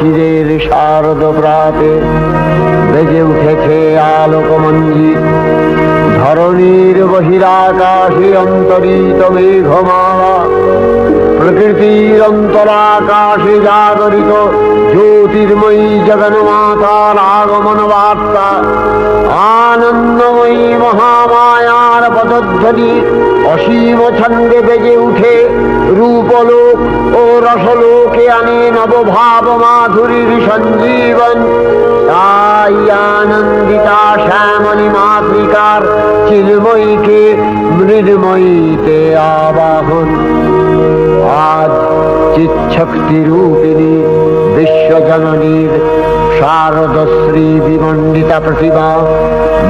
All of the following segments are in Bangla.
শিশিরের শারদ প্রাতে বেজে উঠেছে আলোকমঞ্জি। ধরণীর বহিরাকাশে অন্তরিত মেঘমালা, প্রকৃতির অন্তরাকাশে জাগরিত জ্যোতির্ময়ী জগন্মাতার আগমন বার্তা। আনন্দময়ী মহামায়ার পদধ্বনি অসীম ছন্দে বেজে উঠে রূপলোক ও রসলোকে আনে নবভাব মাধুরীর সঞ্জীবন। তাই আনন্দিতা শ্যামলী মাতৃকার চিন্ময়ীকে মৃন্ময়ীতে আবাহন। আজ চিৎশক্তি রূপিণী বিশ্বজননীর শারদশ্রী বিমণ্ডিতা প্রতিমা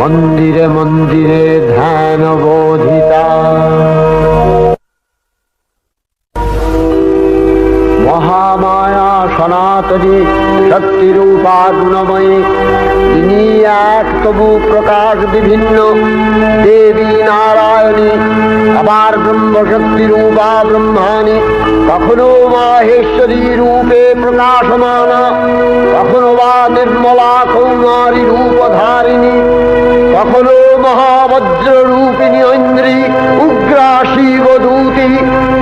মন্দিরে মন্দিরে ধ্যান বোধিতা। মহামায়া সনাতনী শক্তিরূপা গুণময়ী, তিনি এক তবু প্রকাশ বিভিন্ন দেবী নারায়ণী, আবার ব্রহ্মশক্তি রূপা ব্রহ্মাণী, কখনো মাহেশ্বরী রূপে প্রকাশমানা, কখনো বা নির্মলা কৌমারী রূপধারিণী, কখনো মহাবজ্র রূপিণী ঐন্দ্রী উগ্রা শিবদূতি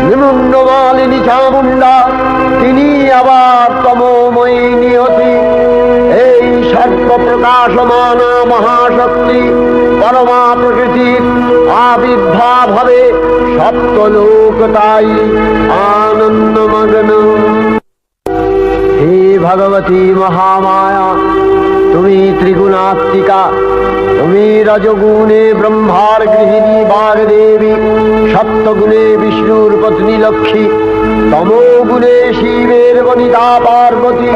নিমুন্নমালিনী চামুণ্ডা, তিনি আবার তমোময়ী নিয়তি। এই সর্বপ্রকাশমানা মহাশক্তি পরমা প্রকৃতির আবির্ভাব হবে সপ্তলোক তাই আনন্দমগ্ন। হে ভগবতী মহামায়া, তুমি ত্রিগুণাত্মিকা, তুমি রজগুণে ব্রহ্মার গৃহিণী বাগদেবী, সত্যগুণে বিষ্ণুর পত্নী লক্ষ্মী, তমোগুণে শিবের বনিতা পার্বতী,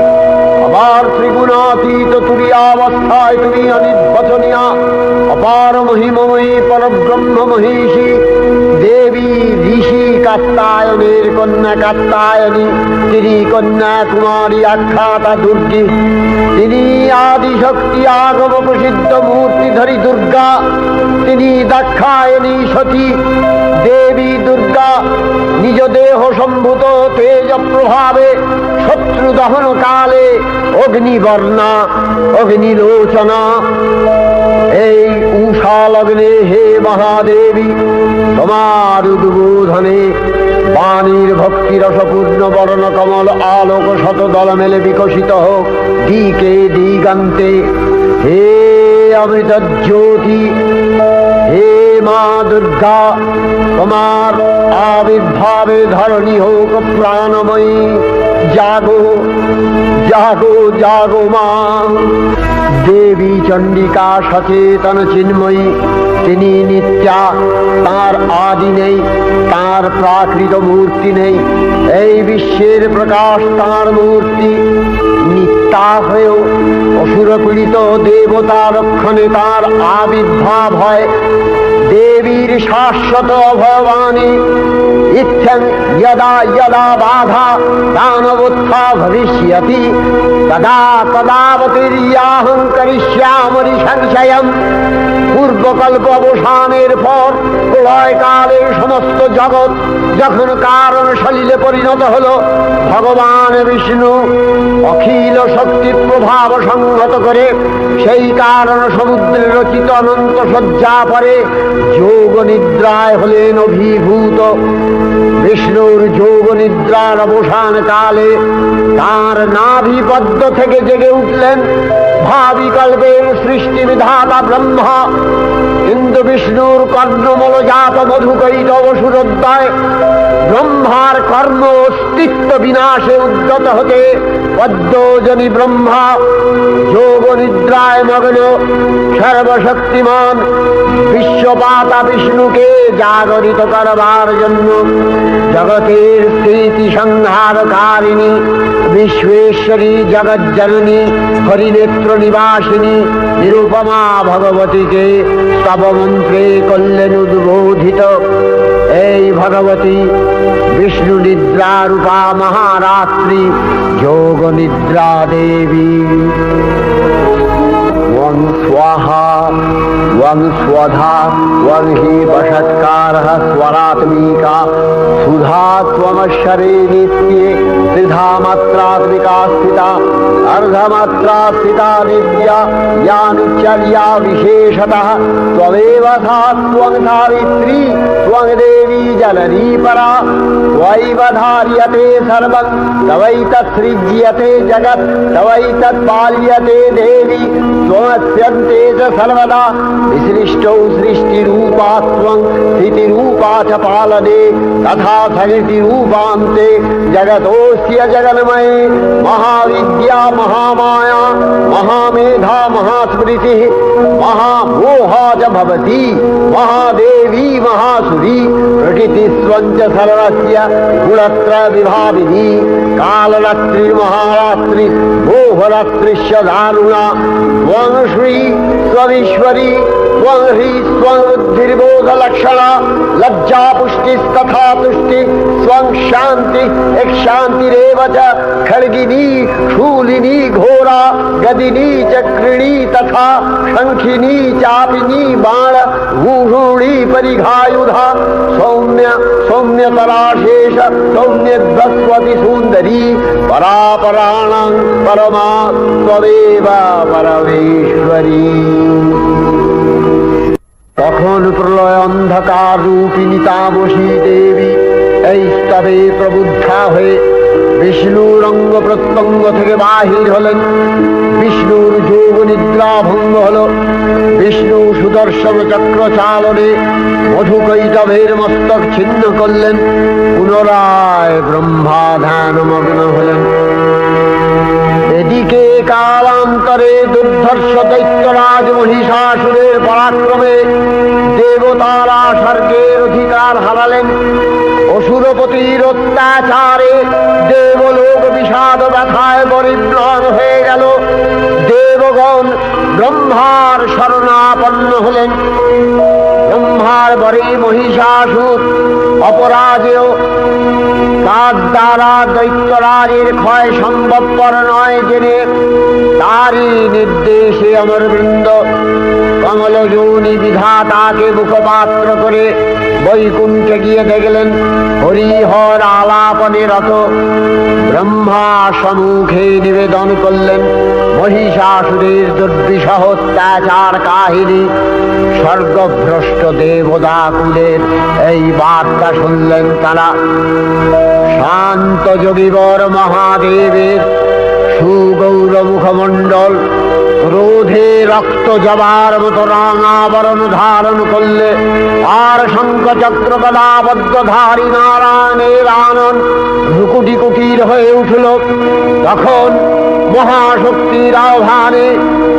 আবার ত্রিগুণাতীত তুরীয়াবস্থায় তুমি অনির্বচনীয়া অপার মহিমময়ী পরব্রহ্ম মহিষী দেবী ঋষি কাত্যায়নের কন্যা কাত্যায়নী, তিনি কন্যা কুমারী আখ্যাতা দুর্গী, তিনি আদিশক্তি আগম প্রসিদ্ধ মূর্তিধরী দুর্গা, তিনি দাক্ষায়ণী সতী দেবী দুর্গা। নিজ দেহ সম্ভূত তেজ প্রভাবে শত্রু দহন কালে অগ্নিবর্ণা অগ্নিলোচনা। এই উষা লগ্নে হে মহাদেবী, তোমার উদ্বোধনে বাণীর ভক্তি রসপূর্ণ বর্ণ কমল আলোক শত দল মেলে বিকশিত হোক দিকে দিগান্তে। হে অমৃত জ্যোতি, হে মা দুর্গা, তোমার আবির্ভাবে ধরণী হোক প্রাণময়ী। জাগো জাগো জাগো মা। দেবী চণ্ডিকা সচেতন চিন্ময়ী, তিনি নিত্যা, তার আদি নেই, তার প্রাকৃত মূর্তি নেই। এই বিশ্বের প্রকাশ তার মূর্তি। নিত্যা হয়েও অসুরপীড়িত দেবতা রক্ষণে তার আবির্ভাব হয়। দেবীর শাশ্বত অভয়বাণী ইত্যং যদা যদা বাধা দানবোত্থা ভবিষ্যতি তদা তদাবতীর্যাহং করিষ্যামি সংশয়ম। পূর্বকল্প অবসানের পর প্রলয়কালে সমস্ত জগৎ যখন কারণ সলিলে পরিণত হল, ভগবান বিষ্ণু অখিল শক্তি প্রভাব সংহত করে সেই কারণ সমুদ্রে রচিত অনন্ত শয্যা পরে যোগ নিদ্রায় হলেন অভিভূত। বিষ্ণুর যোগ নিদ্রার অবসান কালে তার নাভিপদ্ম থেকে জেগে উঠলেন ভাবিকল্পের সৃষ্টি বিধাতা ব্রহ্মা। কিন্তু বিষ্ণুর কর্ণমলজাত মধুকৈটব সুরোদ্দয় ব্রহ্মার কর্ম অস্তিত্ব বিনাশে উদ্যত হতে পদ্মজনী ব্রহ্মা যোগ নিদ্রায় মগ্ন সর্বশক্তিমান বিশ্বপাতা বিষ্ণুকে জাগরিত করবার জন্য জগতের স্থিতি সংহারকারিণী বিশ্বেশ্বরী জগজ্জননী হরিনেত্র নিবাসিনী নিরুপমা ভগবতীকে স্তবমন্ত্রে করলেন উদ্বোধিত। এই ভগবতী বিষ্ণু নিদ্রা রূপা মহারাত্রি যোগ নিদ্রা দেবী। वं स्वाहा वं स्वधा वं हि वषट्कारः स्वरात्मिका सुधा त्वमक्षरे नित्ये त्रिधा मात्रात्मिका स्थिता अर्धमात्रा स्थिता नित्या या नित्यर्या विशेषतः त्वमेव सा त्वं सावित्री त्वं देवी जननी परा त्वयैव धार्यते सर्वं तवैतत्सृज्यते जगत् तवैतत्पाल्यते देवी त्वमस्यन्ते च सर्वदा विसृष्टौ सृष्टिरूपा त्वं स्थितिरूपा च पालने तथा सकृतिरूपान्ते जगतोऽस्य जगन्मये महाविद्या महामाया महामेधा महास्मृतिः महामोहा च भवति महादेवी महासुरी प्रकृतिस्त्वं च सर्वस्य गुणत्रय विभाविनी कालरात्रिर्महारात्रि मोहरात्रिश्च दारुणा त्वं श्री स्वमीश्वरी त्वं ह्री स्वं बुद्धिर्बोधलक्षणा लज्जा पुष्टिस्तथा तुष्टि स्वं शान्ति एक शान्तिरेव च खड्गिनी शूलिनी घोरा गदिनी चक्रिणी तथा शंखिनी चापिनी बाण भूषुणी परिघायुधा सौम्य सौम्यतराशेष सौम्यध्वस्वति सुन्दरी परापराणां परमा त्वमेव परमेश्वरी। তখন প্রলয় অন্ধকার রূপিণী তামসী দেবী এই স্তবে প্রবুদ্ধা হয়ে বিষ্ণুর অঙ্গ প্রত্যঙ্গ থেকে বাহির হলেন। বিষ্ণুর যোগ নিদ্রা ভঙ্গ হল। বিষ্ণু সুদর্শন চক্র চালনে মধুকৈটভের মস্তক ছিন্ন করলেন। পুনরায় ব্রহ্মা ধ্যানমগ্ন হলেন। এদিকে কালান্তরে দুর্ধর্ষ দৈত্যরাজ মহিষাসুরের পরাক্রমে দেবতারা স্বর্গের অধিকার হারালেন। অসুরপতির অত্যাচারে দেবলোক বিষাদ ব্যথায় পরিম্লান হয়ে গেল। দেবগণ ব্রহ্মার শরণাপন্ন হলেন। ব্রহ্মার বরে মহিষাসুর অপরাজেয়, তার দ্বারা দৈত্যরাজের ক্ষয় সম্ভবপর নয় জেনে তারই নির্দেশে অমরবৃন্দ কমলযোনি বিধাতাকে মুখপাত্র করে বৈকুণ্ঠে গিয়ে দেখলেন হরিহর আলাপনে রত। ব্রহ্মা সম্মুখে নিবেদন করলেন মহিষাসুরের দুর্বিষহ অত্যাচার কাহিনী। স্বর্গভ্রষ্ট দেবদাকুলের এই বার্তা শুনলেন তারা। শান্ত যোগীবর মহাদেবের সুগৌর মুখমণ্ডল ক্রোধে রক্ত জবার মতো রাঙাবরণ ধারণ করলে, আর শঙ্খ চক্র গদাবদ্ধধারী নারায়ণের আনন ভ্রুকুটি কুটির হয়ে উঠল। তখন মহাশক্তির আহ্বানে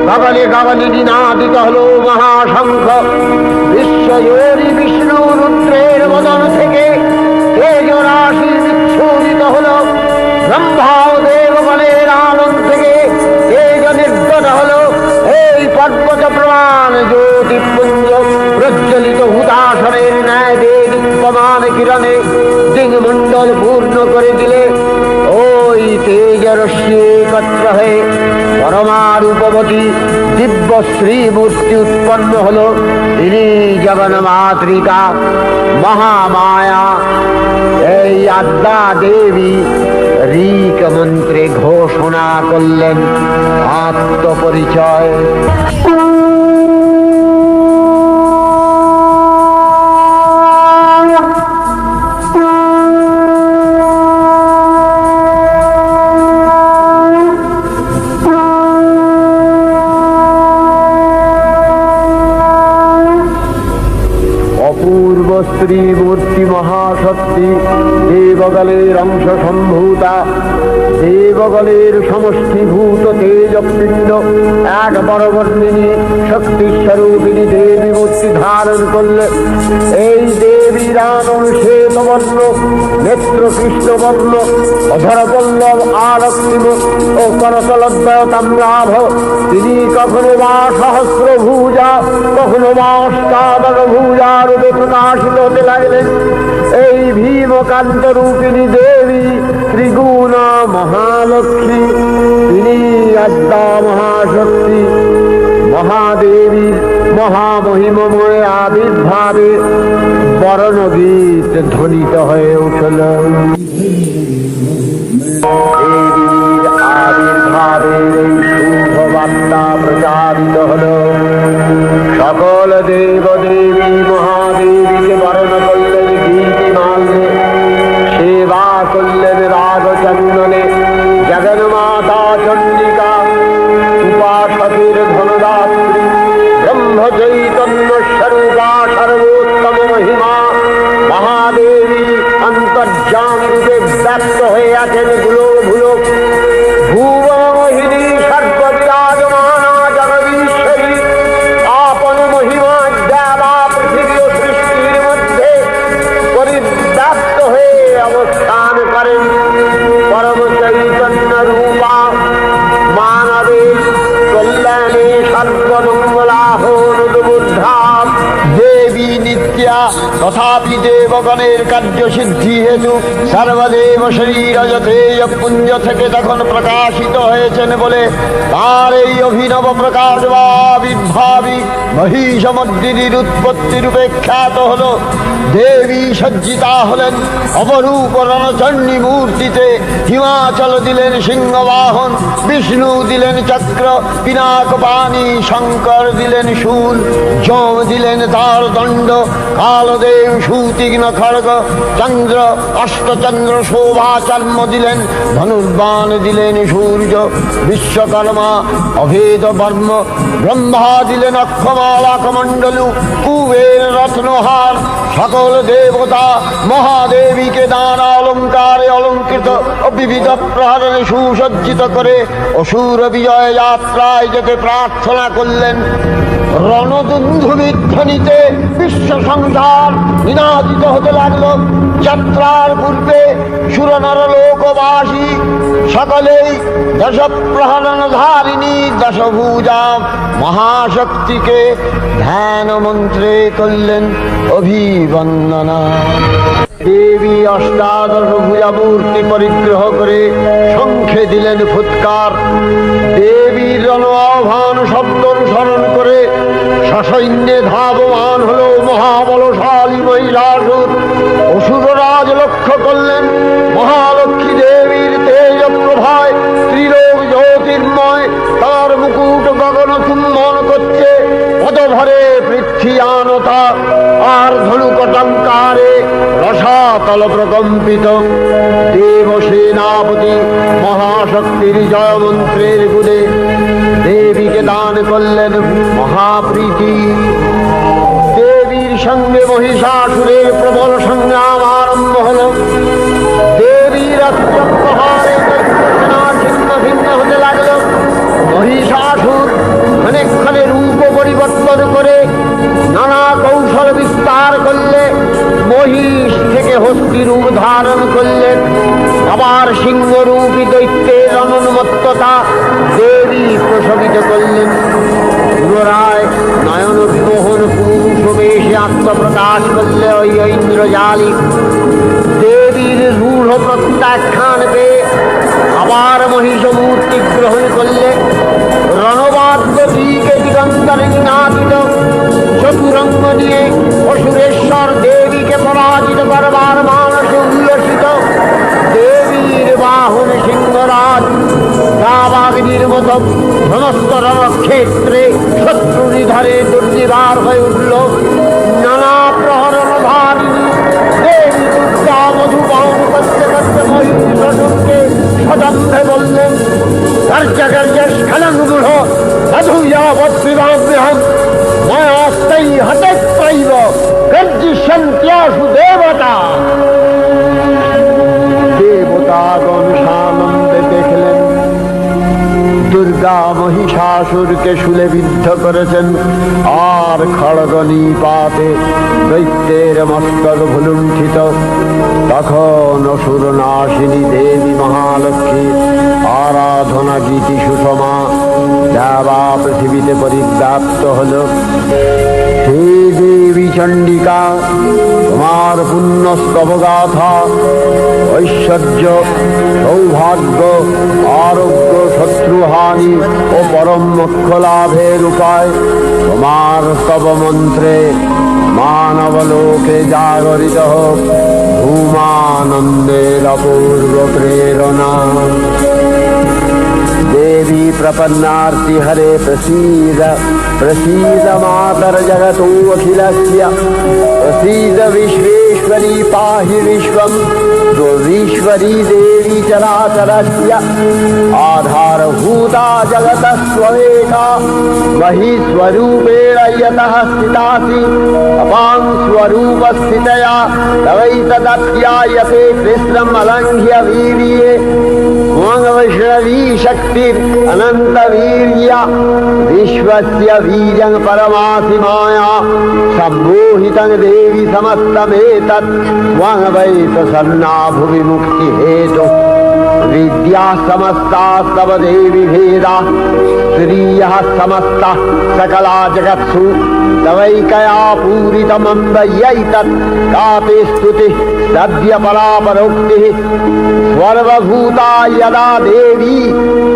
গগনে গগনে নিনাদিত হল মহাশঙ্খ। বিশ্বজোরি বিষ্ণু রুদ্রের বদন থেকে তেজ রাশি বিচ্ছুরিত হল। ব্রহ্মা ও দেবগণের আনন্দ থেকে তেজ নির্গত হল। এই পর্বত প্রমাণ জ্যোতিপুঞ্জ প্রজ্বলিত হুতাসনের ন্যায় দেদীপ্যমান কিরণে দিগমণ্ডল পূর্ণ করে দিলে ওই তেজ রশ্মি একত্র হয়ে পরমারূপবতী দিব্য শ্রীমূর্তি উৎপন্ন হল। তিনি জগন্মাতৃকা মহামায়া। এই আদ্যা দেবী ঋক মন্ত্রে ঘোষণা করলেন আত্মপরিচয়। অপূর্ব শ্রীমূর্তি মহাশক্তি দেবগণের অংশ সম্ভূতা, দেবগণের সমষ্টিভূত তেজপিণ্ড এক বরবর্ণিনী শক্তিস্বরূপিণী দেবী মূর্তি ধারণ করলে। এই দেবীর আনন শ্বেতবর্ণ, নেত্র কৃষ্ণবর্ণ, অধরপল্লব আরক্তিম ও করতলদ্বয় তাম্রাভ। তিনি কখনো বা সহস্র ভুজা, কখনো বা অষ্টাদশ ভুজা রূপে প্রকাশিত হতে লাগলেন। এই ভীমকান্ত রূপিণী দেবী ত্রিগুণা মহালক্ষ্মী। তিনি আদ্যা মহাশক্তি। মহাদেবীর মহামহিমময় আবির্ভাবে বরণগীত ধ্বনিত হয়ে উঠল। দেবীর আবির্ভাবের এই শুভ বার্তা প্রচারিত হল। সকল দেব দেবী মহাদেবীকে বরণ করলেন গীতিমাল্যে, সেবা করলেন রাগ চন্দনে। জগন্মাতা চণ্ডিকা উপাসকের ধনদাত্রী, ব্রহ্ম চৈতন্য স্বরূপা সর্বোত্তম মহিমা মহাদেবী অন্তর্যামী রূপে ব্যক্ত হয়ে আছেন গুলো ভুলো। ভুবনমোহিনী সর্ববিরাজমানা জগদীশ্বরী আপন মহিমা দেবা পৃথিবী ও সৃষ্টির মধ্যে পরিব্যাপ্ত হয়ে অবস্থান করেন। পরম চৈতন্য রূপা মানবের কল্যাণে সর্বমঙ্গলাহনুদ্বুদ্ধা দেবী নিত্যা, তথাপি দেবগণের কার্যসিদ্ধি হেতু সর্বদেব শরীর যথেয় পুঞ্জ থেকে তখন প্রকাশিত হয়েছেন বলে তার এই অভিনব প্রকাশ বা আবির্ভাবী মহিষমর্দিনীর উৎপত্তি রূপে খ্যাত হল। দেবী সজ্জিতা হলেন অপরূপ রণচণ্ডী মূর্তিতে। হিমাচল দিলেন সিংহবাহন, বিষ্ণু দিলেন চক্র পিনাক পানি, শঙ্কর দিলেন শূল, যম দিলেন তার দণ্ড, কালদেব সুতীক্ষ্ণ খড়গ, চন্দ্র অষ্টচন্দ্র শোভা চর্ম দিলেন, ধনুর্বাণ দিলেন সূর্য, বিশ্বকর্মা অভেদ বর্ম, ব্রহ্মা দিলেন অক্ষমালা কমণ্ডলু, কুবের রত্নহার। সকল দেবতা মহাদেবীকে নানা অলঙ্কারে অলঙ্কৃত ও বিবিধ প্রহরণে সুসজ্জিত করে অসুর বিজয় যাত্রায় যেতে প্রার্থনা করলেন। রণদুন্ধুবির ধ্বনিতে বিশ্ব সংসার নিনাদিত হতে লাগলো। যাত্রার পূর্বে সুরনর লোকবাসী সকলেই দশ প্রহরণ ধারিণী দশভুজা মহাশক্তিকে ধ্যান মন্ত্রে করলেন অভিবন্দনা। দেবী অষ্টাদশ ভুজা মূর্তি পরিগ্রহ করে শঙ্খে দিলেন ফুৎকার। দেবীর রণ আহ্বান শব্দ অনুসরণ করে সসৈন্যে ধাবমান হল মহাবলশালী মহিষাসুর। অসুররাজ লক্ষ্য করলেন মহালক্ষ্মী দেবীর তেজ প্রভায় ত্রিলোক জ্যোতির্ময়, তার মুকুট গগন চুম্বন করছে, পদভরে পৃথ্বীয়ানতা আর ধনুকটঙ্কারে রসাতল প্রকম্পিত। দেব সেনাপতি মহাশক্তির জয় মন্ত্রের গুণে দেবীকে দান করলেন মহাপ্রীতি। দেবীর সঙ্গে মহিষাসুরের প্রবল সংগ্রাম আরম্ভ হল। দেবীর অস্ত্রপ্রহারে সেনা ছিন্ন ভিন্ন হতে লাগল। মহিষাসুর ক্ষণে রূপ পরিবর্তন করে নানা কৌশল বিস্তার করলে মহিষ থেকে হস্তি রূপ ধারণ করলেন। আবার সিংহরূপী দৈত্যের অনুন্মত্ততা দেবী প্রশমিত করলেন। পুনরায় নয়ন বিমোহন পুরুষ বেশে আত্মপ্রকাশ করলে ওই ঐন্দ্রজালী। দেবীর রূঢ় প্রত্যাখ্যান পেয়ে আবার মহিষ মূর্তি গ্রহণ করলে। রণবাদ্য দিকে দিগন্তরে নিনাদিত চতুরঙ্গ নিয়ে অসুরেশ্বর দেবীকে পরাজিত করবার মানসে উল্লসিত। দেবীর বাহন সিংহরাজ দাবাগ্নির মতো সমস্ত রণক্ষেত্রে শত্রু নিধরে দুর্নিবার হয়ে উঠল। নানা প্রহরণ ধারিণী দেবী দুর্গা মধুবাহন করতে করতে মহিষাসুরকে সদম্ভে বললেন, গর্জ গর্জ স্খলন গূঢ় সাধুয়াবৎবিবাহ্যহম ময়াস্তৈ হতত্রৈব গর্জিষ্যন্ত্যাসু দেবতা। দেবতাগণ সানন্দে দেখলেন দুর্গা মহিষাসুরকে শুলে বিদ্ধ করেছেন, আর খড়গ নিপাতে দৈত্যের মস্তক ভুলুণ্ঠিত। তখন অসুর নাশিনী দেবী মহালক্ষ্মী আরাধনা গীতি সুষমা দেবা পৃথিবীতে পরিব্যাপ্ত হল। হে দেবী চণ্ডিকা, তোমার পুণ্যস্তবগাথা ঐশ্বর্য সৌভাগ্য আরোগ্য শত্রুহানি ও পরম মোক্ষ লাভের উপায় তোমার স্তব মন্ত্রে মানবলোকে জাগরিত হোক। उमानंदेर अपूर्व प्रेरणा। देवी प्रपन्नार्ति हरे प्रसीद प्रसीद मातर जगतो अखिलस्य प्रसीद विश्वेश्वरी पाहि विश्वं दुर्वीश्वरी देवी चराचरस्य आधारभूता जगतस्त्वमेका महीस्वरूपेण यतः स्थितासि अपां स्वरूपस्थितया तवैतदप्यायते कृष्णम् अलङ्घ्य वीर्ये वैष्णवी शक्तिर् अनंत वीर्या विश्वस्य बीजं परमासि माया सम्मोहितं देवी समस्तमेतत् त्वं वै प्रसन्ना भुवि मुक्ति हेतु विद्या समस्तास्तव देवी भेदा स्त्रियः समस्ता सकला जगत्सु तवैकया पूरितमम्बयैतत् कापि स्तुतिः सद्य परापरोक्तिः सर्वभूता यदा देवी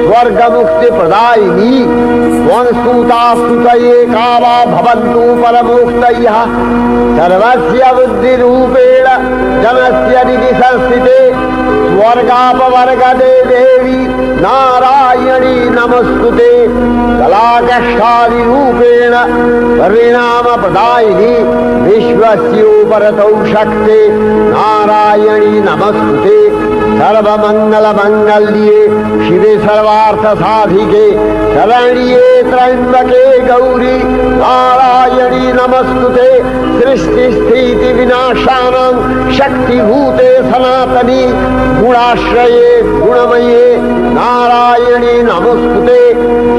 स्वर्गमुक्ति प्रदायिनी त्वं स्तुता स्तुतये का वा भवन्तु परमोक्तयः सर्वस्य बुद्धिरूपेण जनस्य हृदि संस्थिते स्वर्गापवर्गदे देवी नारायणी नमस्तुते कलाकष्टादिरूपेण परिणामप्रदायिनी विश्वस्योपरतौ शक्ते नारायणी नमस्तुते सर्वमङ्गलमङ्गल्ये शिवे सर्वार्थसाधिके शरण्ये त्र्यम्बके गौरी नारायणी नमस्तुते सृष्टिस्थितिविनाशानां शक्तिभूते सनातनी गुणाश्रये गुणमये नारायणी नमस्तुते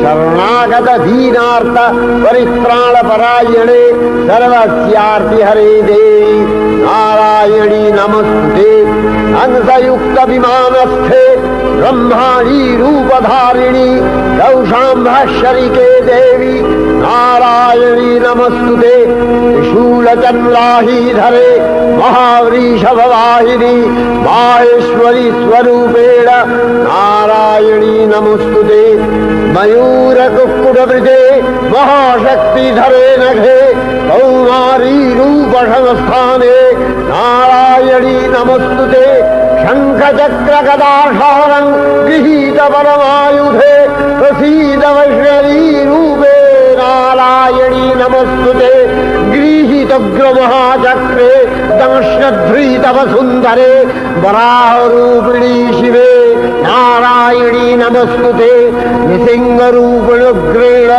शरणागत दीनार्थ परित्राणपरायणे सर्वस्यार्ति हरे देवी नारायणी नमस्तुते अंशयुक्त विमानस्थे ब्रह्माणी रूपधारिणी गौशाम्भशरिके देवी नारायणी नमस्तुते शूलचन्द्राहीधरे महावृषभवाहिनी माहेश्वरी स्वरूपेण नारायणी नमस्तुते मयूरकुक्कुटवृजे महाशक्तिधरे नघे कौमारी रूपसंस्थाने नारायणी नमस्तुते शङ्खचक्रगदाधारं गृहीत परमायुधे प्रसीद वैष्णवी रूपे नारायणी नमस्तुते गृहीतग्रमहाचक्रे दंशध्रीतवसुन्दरे वराहरूपिणी शिवे नारायणी नमस्तुते निसिंहरूपिणुग्रेण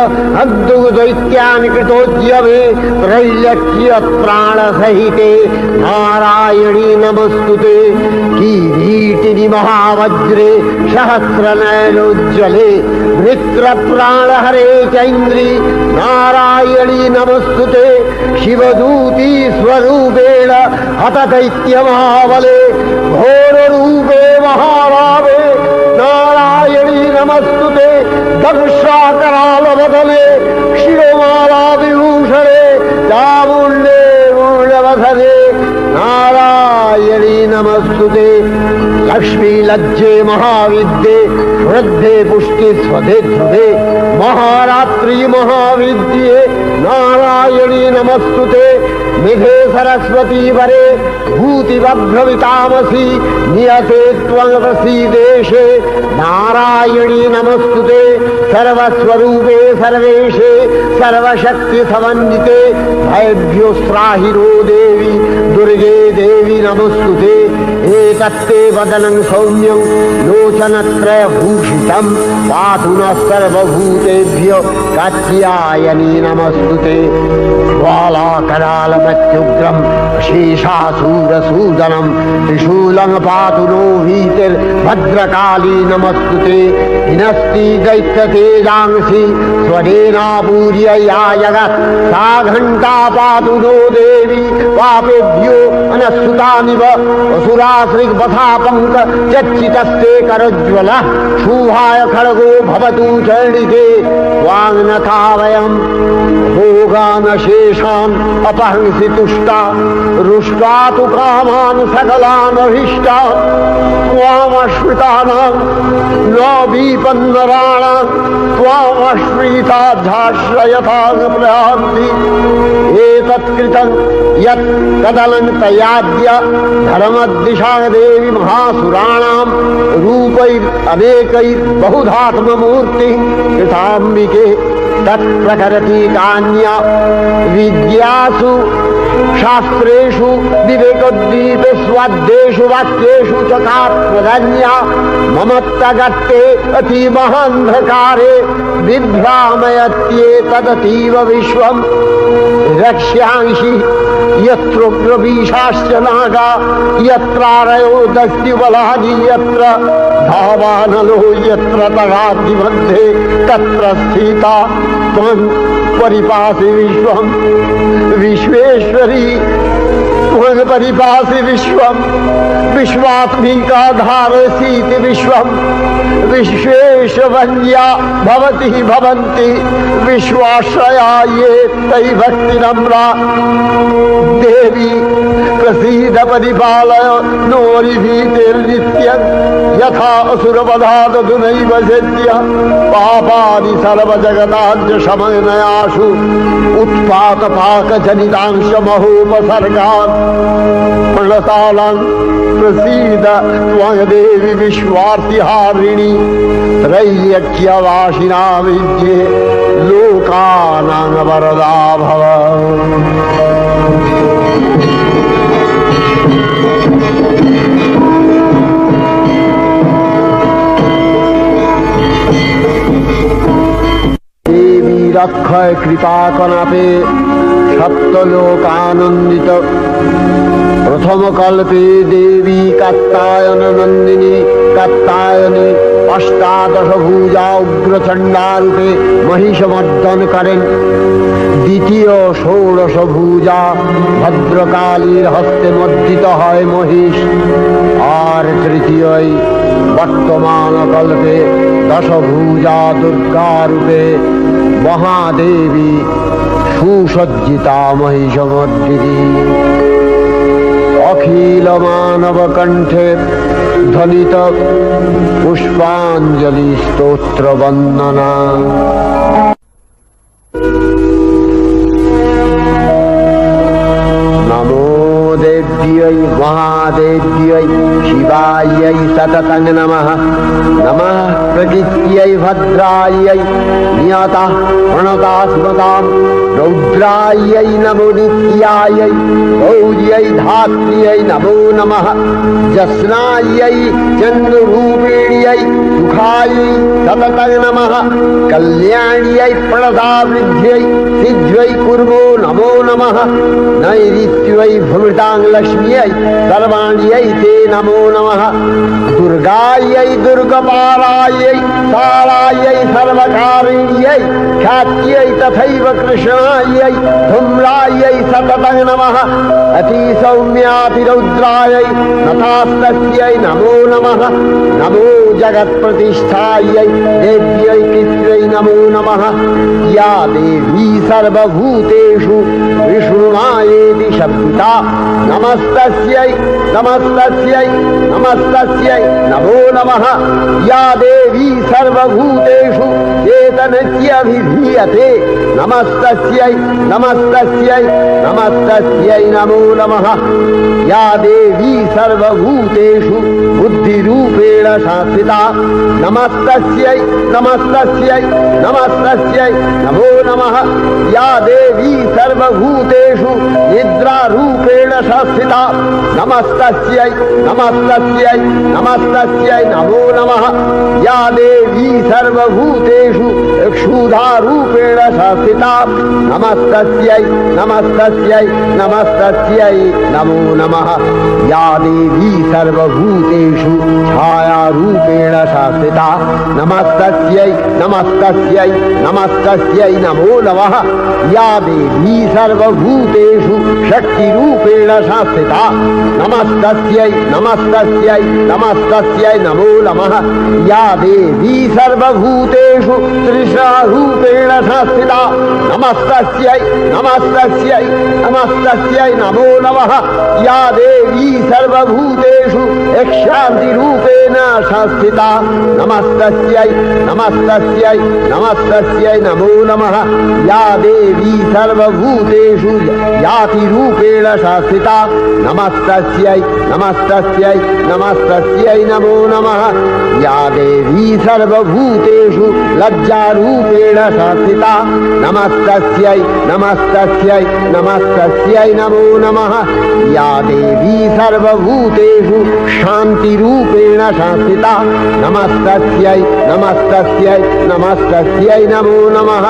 अद्भुतदैत्यानि कृतोद्यमे त्रैलक्ष्यप्राणसहिते नारायणी नमस्तुते किरीटिनि महावज्रे सहस्रनयनोज्ज्वले वृत्रप्राणहरे चैन्द्री नारायणी नमस्तुते शिवदूती स्वरूपेण हतदैत्यमहाबले घोररूपे महाभावे नारायणी नमस्तुते दंशाकरालवदने शिरोमाला विभूषणे चामुण्डे मूलवधने नारायणी नमस्तुते लक्ष्मी लज्जे महाविद्ये श्रद्धे पुष्टि स्वधे ध्रुवे महारात्रि महाविद्ये नारायणी नमस्तुते निधे सरस्वती वरे भूतिभ्रमितामसि नियते त्वं प्रसीदेशे नारायणी नमस्तुते सर्वस्वरूपे सर्वेशे सर्वशक्ति समन्विते भयभ्योस्त्राहिरो देवी दुर्गे देवी नमस्तुते एतत्ते वदनं सौम्यं लोचनत्रयभूषितं पातु नः सर्वभूतेभ्यो कात्यायनी नमस्तुते ज्वालाकरालमत्युग्रं शेषासूरसूदनं त्रिशूलं पातु नो भीतिर्भद्रकाली नमस्तुते हिनस्ति दैत्यतेजांसि स्वरेणापूर्य या जगत् सा घण्टा पातु नो देवी पापेभ्यो अनस्तुतानिव असुराश्रिवथापङ्क चच्चितस्ते करज्ज्वलः शूभाय खड्गो भवतु चण्डिके वाङ्नथा वयं भोगानशेषान् अपहंसि तुष्टा रुष्ट्वा तु कामान् सकलानभीष्टान् त्वामश्रितानां न विपन्नराणां त्वामश्रिताध्याश्रयतां प्रयान्ति एतत्कृतं यत् कदनं तयाद्य धर्मदिशा देवी महासुराणां रूपैरनेकैर्बहुधात्ममूर्तिः कृताम्बिके तत्प्रकरति कान्या विद्यासु शास्त्रेषु विवेकोद्दीपस्वाद्येषु वाक्येषु च का प्रधान्या ममत्तगत्ते अतिमहान्धकारे विभ्रामयत्येतदतीव विश्वम् रक्ष्यांसि यत्रोग्रवीशाश्च नागा यत्रारयो दस्युबलानि यत्र धावानलो यत्र तगाधिमध्ये तत्र स्थिता त्वं परिपासि विश्वं विश्वेश्वरी त्वं परिपासि विश्वं विश्वात्मिका धारसीति विश्वं विश्वेशवन्या भवति भवन्ति विश्वाश्रया ये तयि भक्तिनम्रा देवी प्रसीद परिपालय नोरिभीतिर्नित्यं यथा असुरवधादधुनैव सेत्य पापानि सर्वजगताञ्च शमनयासु उत्पातपाकजनितांशमहोपसर्गान् प्रणतालां प्रसीद त्वं देवी विश्वार्तिहारिणी त्रैलोक्यवासिना विद्ये लोकानां वरदा भव। অক্ষয় কৃপা কনাপে সপ্তলোকানন্দিত প্রথম কল্পে দেবী কাত্যায়ন নন্দিনী কাত্যায়নী অষ্টাদশ ভুজা উগ্রচণ্ডারূপে মহিষমর্দন করেন। দ্বিতীয় ষোড়শ ভুজা ভদ্রকালীর হস্তে মর্দিত হয় মহিষ। আর তৃতীয় বর্তমান কল্পে দশভুজা দুর্গারূপে মহাদেবী সুসজ্জিতা মহিষমর্দিনী। অখিল মানব কণ্ঠে ধ্বনিত পুষ্পাঞ্জলি স্তোত্র বন্দনা। নমো দেব্यै মহাদেব্यै শিবাयै সতतं নমঃ। নমঃ প্রকৃত্यै ভদ্রাयै নিয়তঃ প্রণতা স্মতাম রৌদ্রাयै নমো নিত্যাयै গৌর্यै ধাত্র্यै নমো নমঃ। জস্নাयै চন্দ্ররূপিণ্यै সুখাयै সতतं নমঃ। কল্যাণ্यै প্রদাবৃদ্ধ্यै সিদ্ধ্यै কুর্মো নমো নমঃ। নৈরিত্यै ভূমিতাং লক্ষ্ম্यै सर्वाण्यै ते नमो नमः। दुर्गायै दुर्गपालायै कालायै सर्वकारिण्यै ख्यात्यै तथैव कृष्णायै धूम्रायै सततं नमः। अतिसौम्यातिरौद्रायै नतास्तस्यै नमो नमः। नमो जगत्प्रतिष्ठायै देव्यै कृत्यै नमो नमः। या देवी सर्वभूतेषु विष्णुमायेति शब्दिता नमस्तस्यै नमस्तस्यै नमस्तस्यै नमो नमः। या देवी सर्वभूतेषु चेतनस्यभिधीयते नमस्तस्यै नमस्तस्यै नमस्तस्यै नमो नमः। या देवी सर्वभूतेषु बुद्धिरूपेण संस्थिता नमस्तस्यै नमस्तस्यै नमस्तस्यै नमो नमः। या देवी सर्वभूतेषु निद्रारूपेण संस्थिता नमस्तस्यै नमस्तस्यै नमस्तस्यै नमो नमः। या देवी सर्वभूतेषु क्षुधारूपेण संस्थिता नमस्तस्यै नमस्तस्यै नमस्तस्यै नमो नमः। या देवी सर्वभूतेषु छायारूपेण संस्थिता नमस्तस्यै नमस्तस्यै नमस्तस्यै नमो नमः। या देवी सर्वभूतेषु शक्तिरूपेण संस्थिता नमस्तस्यै नमस्तस्यै नमस्तस्यै नमो नमः। या देवी सर्वभूतेषु तृष्ण रूपेण संस्थिता नमस्तस्यै नमस्तस्यै नमस्तस्यै नमो नमः या देवी सर्वभूतेषु शान्तिरूपेण संस्थिता नमस्तस्यै नमस्तस्यै नमस्तस्यै नमो नमः या देवी सर्वभूतेषु यातिरूपेण संस्थिता नमस्तस्यै नमस्तस्यै नमस्तस्यै नमो नमः या देवी सर्वभूतेषु लज्जारूपेण संस्थिता नमस्तस्यै नमस्तस्यै नमस्तस्यै नमो नमः या देवी सर्वभूतेषु शान्तिरूपेण संस्थिता नमस्तस्यै नमस्तस्यै नमस्तस्यै नमो नमः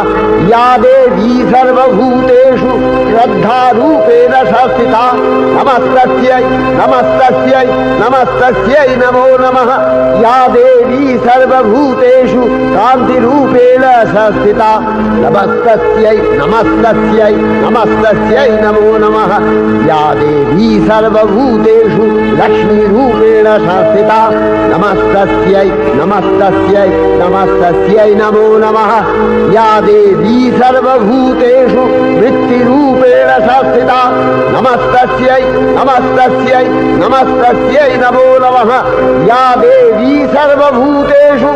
या देवी सर्वभूतेषु श्रद्धारूपेण संस्थिता नमस्तस्यै नमस्तस्यै नमस्तस्यै नमो नमः या देवी सर्वभूतेषु कान्तिरूपेण संस्थिता नमस्तस्यै नमस्तस्यै नमस्तस्यै नमो नमः या देवी सर्वभूतेषु लक्ष्मीरूपेण संस्थिता नमस्तस्यै नमस्तस्यै नमस्तस्यै नमो नमः या देवी सर्वभूतेषु वृत्तिरूपेण संस्थिता नमस्तस्यै नमस्तस्यै नमस्तस्यै नमो नमः या देवी सर्वभूतेषु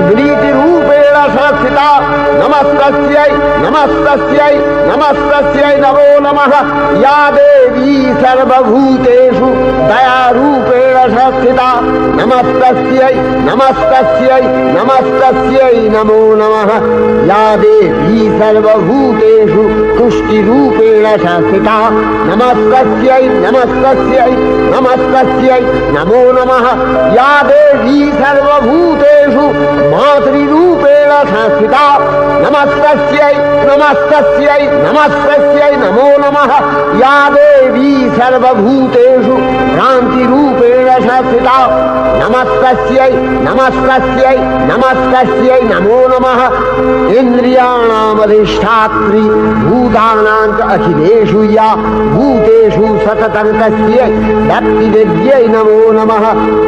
वृत्तिरूपेण संस्थिता नमस्तस्यै नमस्तस्यै नमस्तस्यै नमो नमः या देवी सर्वभूतेषु दयारूपेण संस्थिता नमस्तस्यै नमस्तस्यै नमस्तस्यै नमो नमः या देवी सर्वभूतेषु तुष्टिरूपेण संस्थिता नमस्तस्यै नमस्तस्यै नमस्तस्यै नमो नमः या देवी सर्वभूतेषु मातृरूपेण संस्थिता नमस्तस्यै नमस्तस्यै नमस्तस्यै नमो नमः या देवी सर्वभूतेषु भ्रान्तिरूपेण संस्थिता नमस्तस्यै नमस्तस्यै नमस्तस्यै नमो नमः इन्द्रियाणामधिष्ठात्री भूतानां च अखिलेषु या भूतेषु सततं तस्यै भक्तिदेव्यै नमो नमः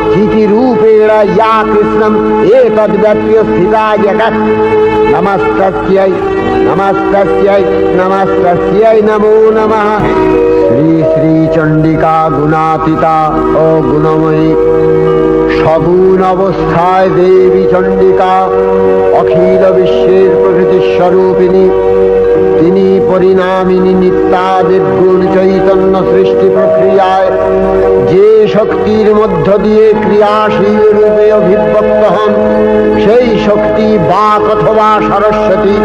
स्थितिरूपेण या कृष्णम् एतद्व्यप्य स्थिता जगत् नमस्तस्यै नमस्तस्यै नमस्तस्यै नमो नमः श्री श्री चंडिका गुणातीता ও গুণময়ী সগুণ অবস্থায় দেবী চণ্ডিকা অখিল বিশ্বের প্রকৃতি স্বরূপিণী তিনি পরিণামিনী নিত্যা নির্গুণ চৈতন্য সৃষ্টি প্রক্রিয়ায় যে শক্তির মধ্য দিয়ে ক্রিয়াশীল রূপে অভিব্যক্ত হন সেই শক্তি বাক অথবা সরস্বতী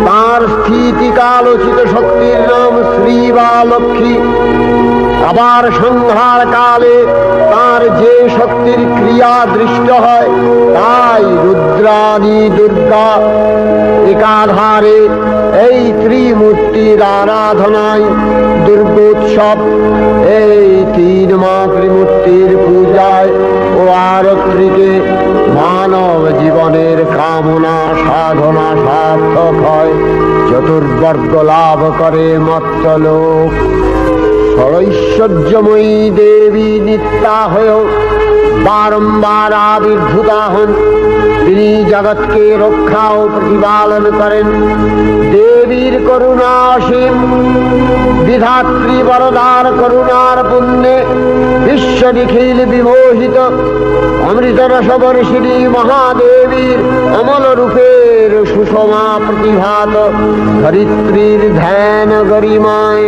তার স্থিতিকালোচিত শক্তির নাম শ্রী বা লক্ষ্মী আবার সংহার কালে তার যে শক্তির ক্রিয়া দৃষ্ট হয় তাই রুদ্রাণী দুর্গা একাধারে এই ত্রিমূর্তির আরাধনায় দুর্গোৎসব এই তিন মাতৃমূর্তির পূজায় ও আরতিতে মানব জীবনের কামনা সাধনা সার্থক হয় চতুর্বর্গ লাভ করে মর্ত্যলোক ঐশ্বর্যময়ী দেবী নিত্যা হয়েও বারম্বার আবির্ভূতা হন তিনি জগৎকে রক্ষা ও প্রতিপালন করেন দেবীর করুণা অসীম বিধাত্রী বরদার করুণার পুণ্যে বিশ্ব নিখিল বিমোহিত অমৃত রসবর্ষিণী মহাদেবীর অমল রূপের সুষমা প্রতিভাত ধরিত্রীর ধ্যান গরিমায়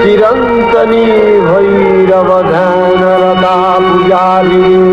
चिरंतनी भैरव ध्यान रता पुजारी